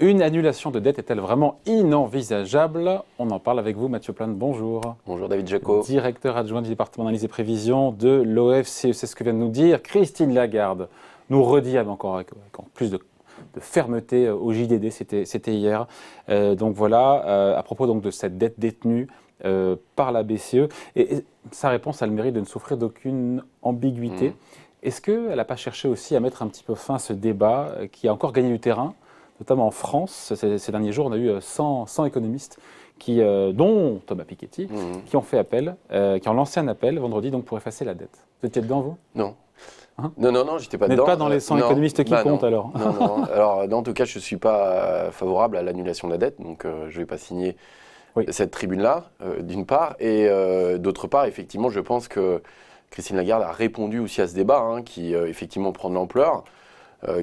Une annulation de dette est-elle vraiment inenvisageable? On en parle avec vous, Mathieu Plante. Bonjour. Bonjour David Jaco. Directeur adjoint du département d'analyse et prévision de l'OFCE. C'est ce que vient de nous dire Christine Lagarde. Nous redit encore avec plus de fermeté au JDD, c'était hier. Donc voilà, à propos donc de cette dette détenue par la BCE. Et sa réponse a le mérite de ne souffrir d'aucune ambiguïté. Est-ce qu'elle n'a pas cherché aussi à mettre un petit peu fin à ce débat qui a encore gagné du terrain, notamment en France? Ces derniers jours, on a eu 100 économistes, dont Thomas Piketty, qui ont fait appel, qui ont lancé un appel vendredi donc, pour effacer la dette. Vous étiez dedans, vous? Non. Hein? Non, j'étais pas dedans. Vous n'êtes pas dans les 100 économistes qui comptent, alors? Non. Alors, en tout cas, je ne suis pas favorable à l'annulation de la dette, donc je ne vais pas signer cette tribune-là, d'une part. Et d'autre part, effectivement, je pense que Christine Lagarde a répondu aussi à ce débat, qui effectivement prend de l'ampleur,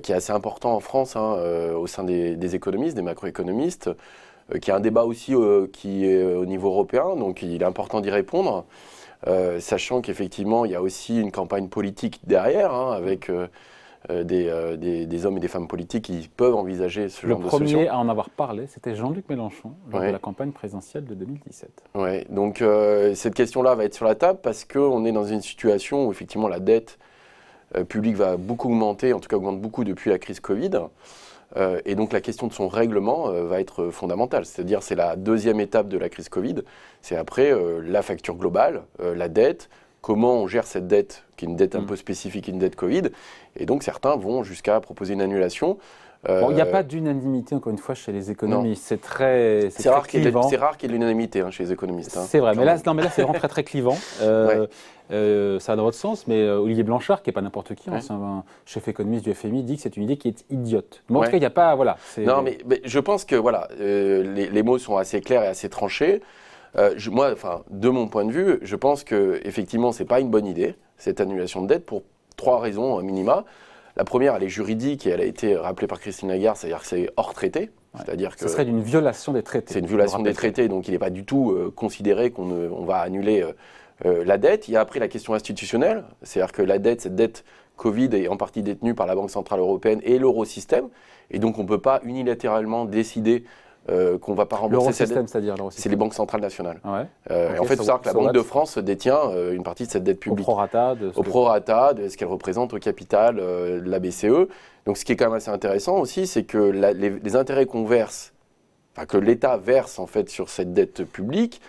qui est assez important en France, au sein des économistes, des macroéconomistes, qui est un débat aussi qui est au niveau européen, donc il est important d'y répondre, sachant qu'effectivement, il y a aussi une campagne politique derrière, avec des hommes et des femmes politiques qui peuvent envisager ce genre de solution. Le premier à en avoir parlé, c'était Jean-Luc Mélenchon, lors de la campagne présidentielle de 2017. Oui, donc cette question-là va être sur la table parce qu'on est dans une situation où effectivement la dette publique va beaucoup augmenter, en tout cas augmente beaucoup depuis la crise Covid. Et donc la question de son règlement va être fondamentale. C'est-à-dire c'est la deuxième étape de la crise Covid. C'est après la facture globale, la dette, comment on gère cette dette, qui est une dette un peu spécifique, une dette Covid. Et donc certains vont jusqu'à proposer une annulation. Il n'y a pas d'unanimité, encore une fois, chez les économistes. C'est rare qu'il y ait de l'unanimité chez les économistes. C'est vrai, mais là c'est vraiment très clivant. Ça va dans votre sens, mais Olivier Blanchard, qui n'est pas n'importe qui, un chef économiste du FMI, dit que c'est une idée qui est idiote. Mais en tout cas, il n'y a pas... Voilà, non, mais je pense que les mots sont assez clairs et assez tranchés. Moi, de mon point de vue, je pense qu'effectivement, ce n'est pas une bonne idée, cette annulation de dette, pour 3 raisons minima. La première, elle est juridique et elle a été rappelée par Christine Lagarde, c'est-à-dire que c'est hors traité. C'est-à-dire que ce serait une violation des traités. C'est une violation des traités, donc il n'est pas du tout considéré qu'on va annuler la dette. Il y a après la question institutionnelle, c'est-à-dire que cette dette Covid est en partie détenue par la Banque Centrale Européenne et l'Eurosystème, et donc on ne peut pas unilatéralement décider qu'on ne va pas rembourser cette dette. C'est-à-dire c'est les banques centrales nationales. Okay, en fait, il faut savoir que la Banque de France détient une partie de cette dette publique. Au prorata de ce qu'elle représente au capital de la BCE. Donc ce qui est quand même assez intéressant aussi, c'est que les intérêts qu'on verse, que l'État verse en fait sur cette dette publique,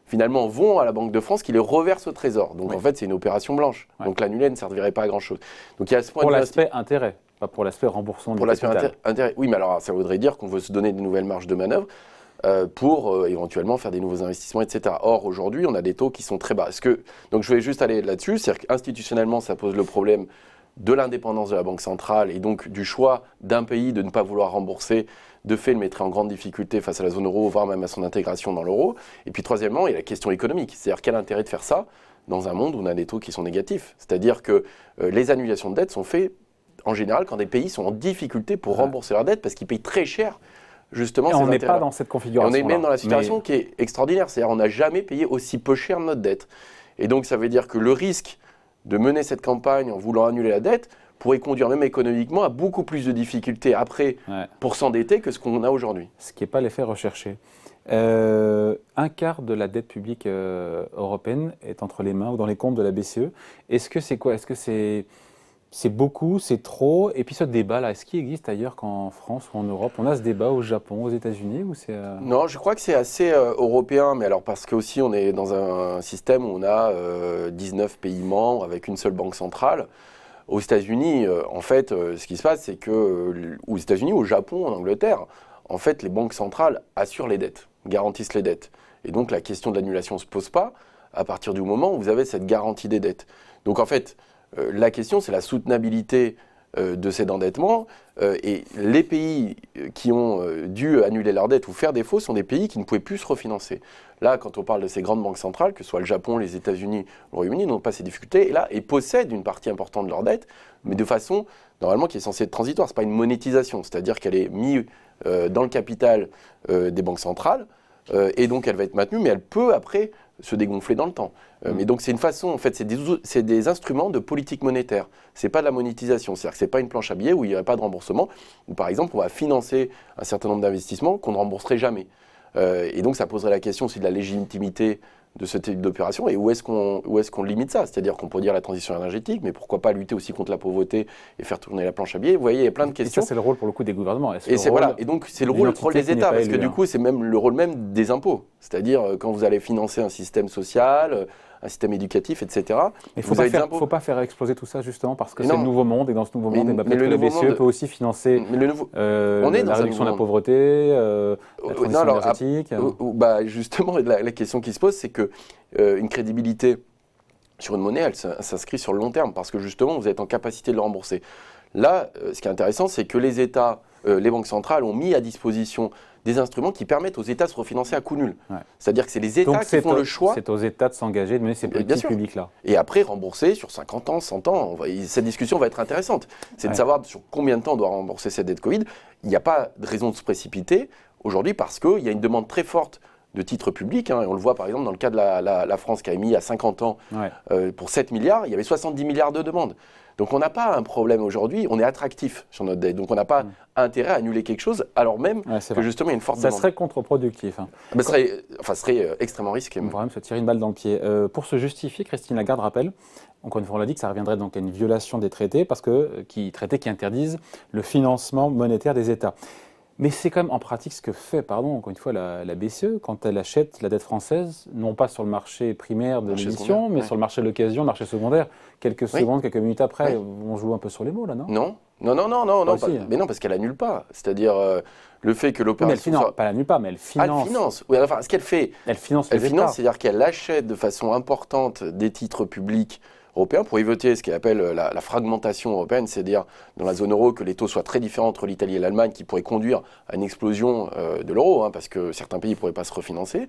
finalement vont à la Banque de France qui les reverse au Trésor. Donc en fait, c'est une opération blanche. Donc l'annuler ne servirait pas à grand-chose. Donc il y a ce point pour l'aspect intérêt. Pas pour l'aspect remboursement du capital. Intérêt. Oui, mais alors ça voudrait dire qu'on veut se donner de nouvelles marges de manœuvre pour éventuellement faire des nouveaux investissements, etc. Or, aujourd'hui, on a des taux qui sont très bas. Donc je vais juste aller là-dessus. C'est-à-dire qu'institutionnellement, ça pose le problème de l'indépendance de la Banque centrale et donc du choix d'un pays de ne pas vouloir rembourser. De fait, le mettrait en grande difficulté face à la zone euro, voire même à son intégration dans l'euro. Et puis troisièmement, il y a la question économique. C'est-à-dire quel intérêt de faire ça dans un monde où on a des taux qui sont négatifs. C'est-à-dire que les annulations de dette sont faites en général quand des pays sont en difficulté pour rembourser leur dette parce qu'ils payent très cher justement ces intérêts. On n'est pas dans cette configuration. On est même dans la situation qui est extraordinaire, c'est-à-dire on n'a jamais payé aussi peu cher notre dette. Et donc ça veut dire que le risque de mener cette campagne en voulant annuler la dette pourrait conduire même économiquement à beaucoup plus de difficultés après pour s'endetter que ce qu'on a aujourd'hui. Ce qui n'est pas l'effet recherché. Un quart de la dette publique européenne est entre les mains ou dans les comptes de la BCE. Est-ce que c'est quoi? Est-ce que c'est beaucoup, c'est trop? Et puis ce débat-là, est-ce qu'il existe ailleurs qu'en France ou en Europe? On a ce débat au Japon, aux États-Unis ou c'est Non, je crois que c'est assez européen, mais alors parce qu'aussi on est dans un système où on a 19 pays membres avec une seule banque centrale. Aux États-Unis, en fait, ce qui se passe, c'est que aux États-Unis, au Japon, en Angleterre, en fait, les banques centrales assurent les dettes, garantissent les dettes. Et donc la question de l'annulation ne se pose pas à partir du moment où vous avez cette garantie des dettes. Donc en fait, la question, c'est la soutenabilité de cet endettement. Et les pays qui ont dû annuler leurs dettes ou faire défaut sont des pays qui ne pouvaient plus se refinancer. Là, quand on parle de ces grandes banques centrales, que ce soit le Japon, les États-Unis, le Royaume-Uni, n'ont pas ces difficultés. Et là, ils possèdent une partie importante de leurs dettes, mais de façon, normalement, qui est censée être transitoire. Ce n'est pas une monétisation, c'est-à-dire qu'elle est mise dans le capital des banques centrales, et donc elle va être maintenue, mais elle peut après se dégonfler dans le temps. Mais donc c'est une façon, en fait, c'est des instruments de politique monétaire. C'est pas de la monétisation, c'est-à-dire que c'est pas une planche à billets où il n'y aurait pas de remboursement, où par exemple on va financer un certain nombre d'investissements qu'on ne rembourserait jamais. Et donc ça poserait la question aussi de la légitimité de ce type d'opération et où est-ce qu'on limite ça? C'est-à-dire qu'on peut dire la transition énergétique, mais pourquoi pas lutter aussi contre la pauvreté et faire tourner la planche à billets? Vous voyez, il y a plein de questions. Et ça, c'est le rôle pour le coup des gouvernements. Et donc c'est le rôle des États, parce que du coup, c'est même le rôle même des impôts. C'est-à-dire quand vous allez financer un système social, un système éducatif, etc. Mais il ne faut pas faire exploser tout ça justement parce que c'est le nouveau monde et dans ce nouveau monde, peut-être que la BCE peut aussi financer la réduction de la pauvreté, la transition énergétique. Justement, la question qui se pose, c'est que une crédibilité sur une monnaie, elle s'inscrit sur le long terme parce que justement, vous êtes en capacité de le rembourser. Là, ce qui est intéressant, c'est que les États, les banques centrales ont mis à disposition des instruments qui permettent aux États de se refinancer à coût nul. Ouais. C'est-à-dire que c'est les États qui font le choix. C'est aux États de s'engager, de mener ces politiques publiques-là. Et après, rembourser sur 50 ans, 100 ans. Cette discussion va être intéressante. C'est de savoir sur combien de temps on doit rembourser cette dette Covid. Il n'y a pas de raison de se précipiter aujourd'hui parce qu'il y a une demande très forte de titres publics. Et on le voit par exemple dans le cas de la France qui a émis à 50 ans pour 7 milliards, il y avait 70 milliards de demandes. Donc on n'a pas un problème aujourd'hui, on est attractif sur notre dette. Donc on n'a pas intérêt à annuler quelque chose alors même que justement il y a une forte demande. Ça serait contre-productif. Ce serait extrêmement risqué. On pourrait même se tirer une balle dans le pied. Pour se justifier, Christine Lagarde rappelle, encore une fois on l'a dit, que ça reviendrait donc à une violation des traités, traités qui interdisent le financement monétaire des États. Mais c'est quand même en pratique ce que fait, encore une fois, la BCE quand elle achète la dette française, non pas sur le marché primaire de l'émission, mais sur le marché de l'occasion, le marché secondaire. Quelques secondes, quelques minutes après, on joue un peu sur les mots là, non? Non, mais non, parce qu'elle annule pas. C'est-à-dire le fait que l'opération. Mais elle annule pas, mais elle finance. Elle finance. Oui, enfin, ce qu'elle fait. Elle finance, c'est-à-dire qu'elle achète de façon importante des titres publics européens pour éviter ce qu'elle appelle la fragmentation européenne, c'est-à-dire dans la zone euro que les taux soient très différents entre l'Italie et l'Allemagne qui pourrait conduire à une explosion de l'euro, parce que certains pays ne pourraient pas se refinancer.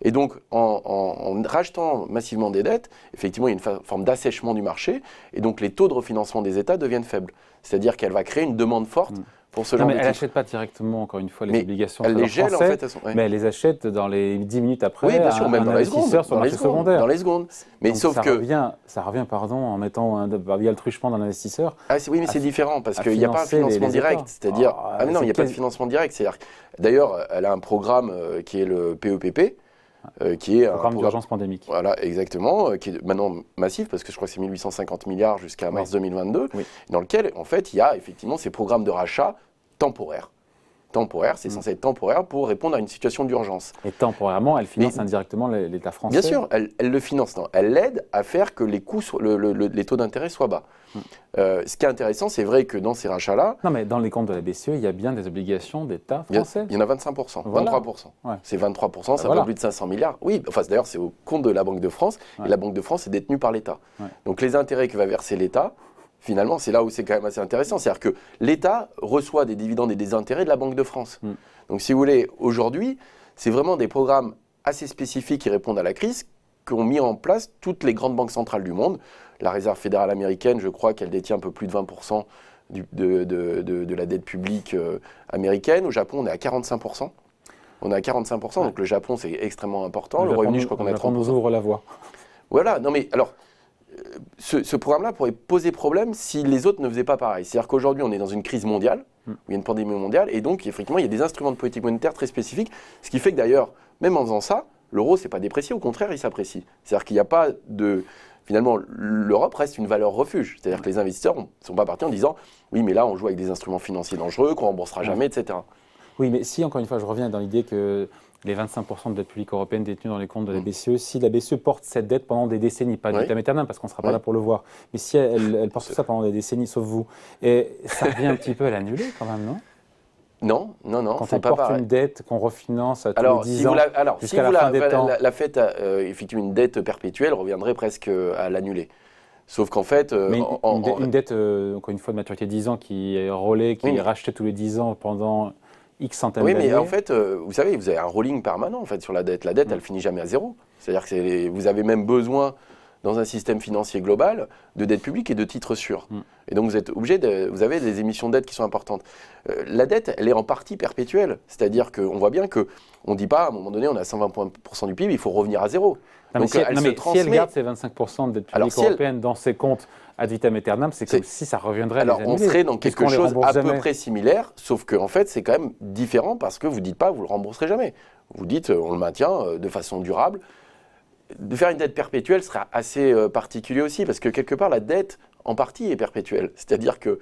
Et donc en rachetant massivement des dettes, effectivement il y a une forme d'assèchement du marché et donc les taux de refinancement des États deviennent faibles. C'est-à-dire qu'elle va créer une demande forte pour ce genre de elle n'achète pas directement, encore une fois, les obligations. Elle les gèle français, en fait. Mais elle les achète dans les 10 minutes après. Oui, bien sûr, même dans les secondes. Sur le marché secondaire. Dans les secondes. Mais donc sauf ça revient, en mettant via le truchement d'un investisseur. Oui, mais c'est différent parce qu'il n'y a pas un financement direct. C'est-à-dire, non, il n'y a pas de financement direct. D'ailleurs, elle a un programme qui est le PEPP. Qui est un programme d'urgence pandémique. Voilà, exactement, qui est maintenant massif, parce que je crois que c'est 1850 milliards jusqu'à mars 2022, dans lequel, en fait, il y a effectivement ces programmes de rachat temporaires. C'est censé être temporaire pour répondre à une situation d'urgence. Et temporairement, elle finance indirectement l'État français. Bien sûr, elle le finance. Non, elle l'aide à faire que les coûts, les taux d'intérêt soient bas. Ce qui est intéressant, c'est vrai que dans ces rachats-là... Non, mais dans les comptes de la BCE, il y a bien des obligations d'État français. Il y en a 25%, voilà. 23%. Ouais. C'est 23%, ça vaut plus de 500 milliards. Oui, d'ailleurs, c'est au compte de la Banque de France. Et la Banque de France est détenue par l'État. Donc les intérêts que va verser l'État... Finalement, c'est là où c'est quand même assez intéressant. C'est-à-dire que l'État reçoit des dividendes et des intérêts de la Banque de France. Donc, si vous voulez, aujourd'hui, c'est vraiment des programmes assez spécifiques qui répondent à la crise qu'ont mis en place toutes les grandes banques centrales du monde. La Réserve fédérale américaine, je crois qu'elle détient un peu plus de 20% de la dette publique américaine. Au Japon, on est à 45%. On est à 45%, donc le Japon, c'est extrêmement important. Le Royaume-Uni, je crois qu'on est à 30%. Le Japon nous ouvre la voie. Voilà, non mais alors... Ce programme-là pourrait poser problème si les autres ne faisaient pas pareil. C'est-à-dire qu'aujourd'hui, on est dans une crise mondiale, où il y a une pandémie mondiale, et donc, effectivement, il y a des instruments de politique monétaire très spécifiques, ce qui fait que d'ailleurs, même en faisant ça, l'euro ne s'est pas déprécié, au contraire, il s'apprécie. C'est-à-dire qu'il n'y a pas de... Finalement, l'Europe reste une valeur refuge. C'est-à-dire que les investisseurs ne sont pas partis en disant « Oui, mais là, on joue avec des instruments financiers dangereux, qu'on ne remboursera jamais, etc. » Oui, mais si, encore une fois, je reviens dans l'idée que les 25% de dette publique européenne détenus dans les comptes de la BCE, si la BCE porte cette dette pendant des décennies, pas vitam aeternam, parce qu'on ne sera pas là pour le voir, mais si elle porte ça pendant des décennies, sauf vous, et ça revient un petit peu à l'annuler quand même, non? Non. Quand on porte une dette qu'on refinance à tous les 10 ans, si vous la faites effectivement une dette perpétuelle, reviendrait presque à l'annuler. Sauf qu'en fait... une dette, encore une fois, de maturité de 10 ans qui est relais, qui est rachetée tous les 10 ans pendant... X centaines d'années. Oui, mais en fait, vous savez, vous avez un rolling permanent en fait, sur la dette. La dette, elle finit jamais à zéro. C'est-à-dire que vous avez même besoin dans un système financier global de dette publique et de titres sûrs. Et donc vous êtes obligé vous avez des émissions de dette qui sont importantes. La dette, elle est en partie perpétuelle. C'est-à-dire qu'on voit bien qu'on ne dit pas, à un moment donné, on a 120% du PIB, il faut revenir à zéro. Donc, si elle garde ses 25% de dette publique européenne dans ses comptes ad vitam aeternam, c'est comme si ça reviendrait à les annuler. On serait dans quelque chose à peu près similaire, sauf qu'en fait, c'est quand même différent parce que vous ne dites pas, vous ne le rembourserez jamais. Vous dites, on le maintient de façon durable. De faire une dette perpétuelle sera assez particulier aussi, parce que quelque part, la dette, en partie, est perpétuelle. C'est-à-dire que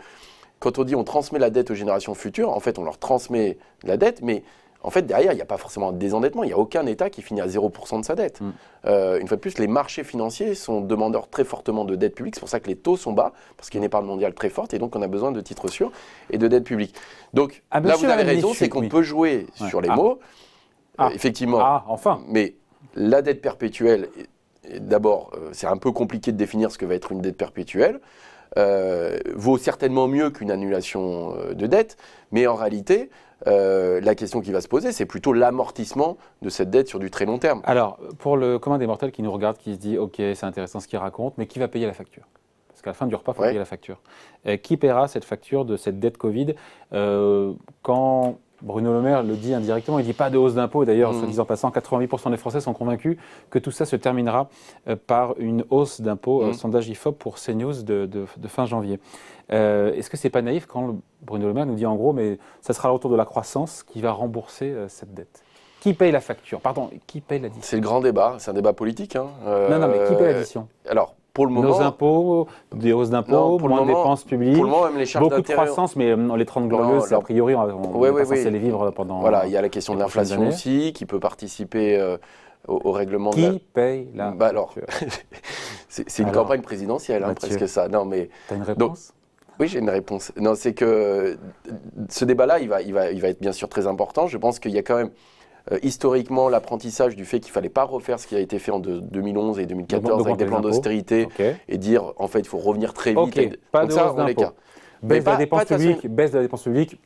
quand on dit on transmet la dette aux générations futures, en fait, on leur transmet la dette, mais en fait, derrière, il n'y a pas forcément de désendettement. Il n'y a aucun État qui finit à 0% de sa dette. Une fois de plus, les marchés financiers sont demandeurs très fortement de dette publique. C'est pour ça que les taux sont bas, parce qu'il y a une épargne mondiale très forte, et donc on a besoin de titres sûrs et de dette publique. Donc là, vous avez raison, c'est qu'on peut jouer sur les mots. Effectivement. Enfin. Mais la dette perpétuelle, d'abord, c'est un peu compliqué de définir ce que va être une dette perpétuelle. Vaut certainement mieux qu'une annulation de dette, mais en réalité, la question qui va se poser, c'est plutôt l'amortissement de cette dette sur du très long terme. Alors, pour le commun des mortels qui nous regarde, qui se dit « Ok, c'est intéressant ce qu'il raconte, mais qui va payer la facture ?» Parce qu'à la fin du repas, il faut payer la facture. Qui paiera cette facture de cette dette Covid quand Bruno Le Maire le dit indirectement, il ne dit pas de hausse d'impôts. D'ailleurs, soit dit en passant, 88% des Français sont convaincus que tout ça se terminera par une hausse d'impôts. Sondage IFOP pour CNews de fin janvier. Est-ce que ce n'est pas naïf quand Bruno Le Maire nous dit en gros, mais ça sera le retour de la croissance qui va rembourser cette dette? Qui paye la facture? Pardon, qui paye l'addition? C'est le grand débat, c'est un débat politique. Non, mais qui paye l'addition? Alors, pour le moment, nos impôts, des hausses d'impôts, moins de dépenses publiques, pour le moment, même les charges beaucoup de croissance, mais les 30 glorieuses, a priori, on est censé les vivre pendant... Voilà, il y a la question de l'inflation aussi, qui peut participer au règlement qui paye la facture? C'est une campagne présidentielle, presque ça. Non, mais... T'as une réponse? Oui, j'ai une réponse. Non, c'est que ce débat-là, il va être bien sûr très important. Je pense qu'il y a quand même... historiquement, l'apprentissage du fait qu'il ne fallait pas refaire ce qui a été fait en 2011 et 2014 avec des plans d'austérité et dire en fait il faut revenir très vite. Pas de hausse d'impôts. Baisse de la dépense publique,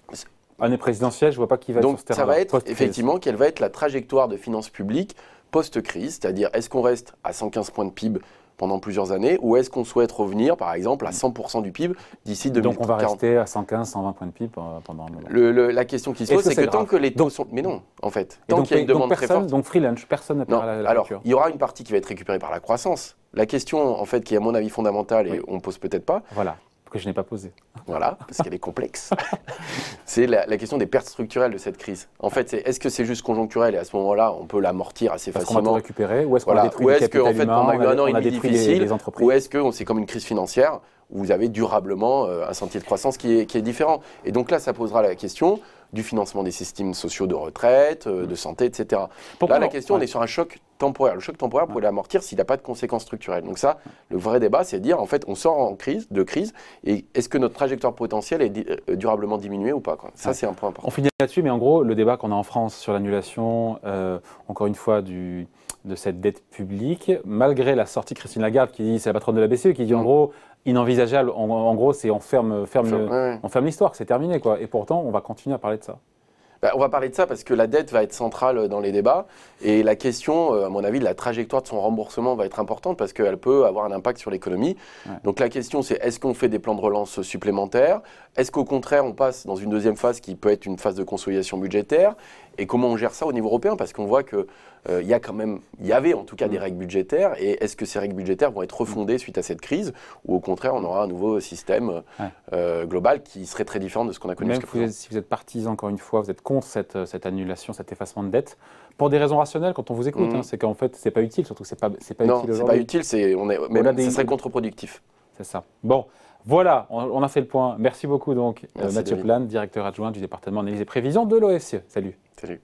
année présidentielle, je ne vois pas qui va donc, sur ce terrain. Donc ça va être effectivement quelle va être la trajectoire de finances publiques post-crise, c'est-à-dire est-ce qu'on reste à 115 points de PIB pendant plusieurs années, ou est-ce qu'on souhaite revenir, par exemple, à 100% du PIB d'ici 2040 ? Donc on va rester à 115, 120 points de PIB pendant un moment. La question qui se pose, c'est que tant que les taux sont... Mais non, en fait. Tant qu'il y a une demande très forte... Donc free lunch, personne ne paiera la facture. Alors, il y aura une partie qui va être récupérée par la croissance. La question, en fait, qui est à mon avis fondamentale, et on ne pose peut-être pas... Voilà, que je n'ai pas posée. Voilà, parce qu'elle est complexe. C'est la question des pertes structurelles de cette crise. En fait, est-ce que c'est juste conjoncturel et à ce moment-là, on peut l'amortir assez facilement? Est-ce qu'on va tout récupérer? Ou est-ce qu'on a détruit le capital humain, on a eu un an et demi difficile, les entreprises? Ou est-ce que c'est comme une crise financière où vous avez durablement un sentier de croissance qui est différent? Et donc là, ça posera la question du financement des systèmes sociaux de retraite, de santé, etc. Là, la question, on est sur un choc temporaire. Le choc temporaire, pour l'amortir s'il n'a pas de conséquences structurelles. Donc ça, le vrai débat, c'est de dire, en fait, on sort de crise, et est-ce que notre trajectoire potentielle est durablement diminuée ou pas, quoi. Ça, c'est un point important. On finit là-dessus, mais en gros, le débat qu'on a en France sur l'annulation, encore une fois, de cette dette publique, malgré la sortie de Christine Lagarde, qui dit, c'est la patronne de la BCE, qui dit en gros, inenvisageable, en gros, c'est on ferme l'histoire, c'est terminé, quoi. Et pourtant, on va continuer à parler de ça. On va parler de ça parce que la dette va être centrale dans les débats et la question, à mon avis, de la trajectoire de son remboursement va être importante parce qu'elle peut avoir un impact sur l'économie. Donc la question, c'est est-ce qu'on fait des plans de relance supplémentaires? Est-ce qu'au contraire, on passe dans une deuxième phase qui peut être une phase de consolidation budgétaire? Et comment on gère ça au niveau européen? Parce qu'on voit qu'il y avait en tout cas des règles budgétaires. Et est-ce que ces règles budgétaires vont être refondées suite à cette crise? Ou au contraire, on aura un nouveau système global qui serait très différent de ce qu'on a connu jusqu'à présent? Si vous êtes partisan, encore une fois, vous êtes contre cette annulation, cet effacement de dette, pour des raisons rationnelles, quand on vous écoute, c'est qu'en fait, c'est pas utile, surtout que c'est pas utile aujourd'hui. Non, c'est pas utile, ça serait contre-productif. C'est ça. Bon. Voilà, on a fait le point. Merci beaucoup donc Mathieu Plane, directeur adjoint du département analyse et prévision de l'OFCE. Salut. Salut.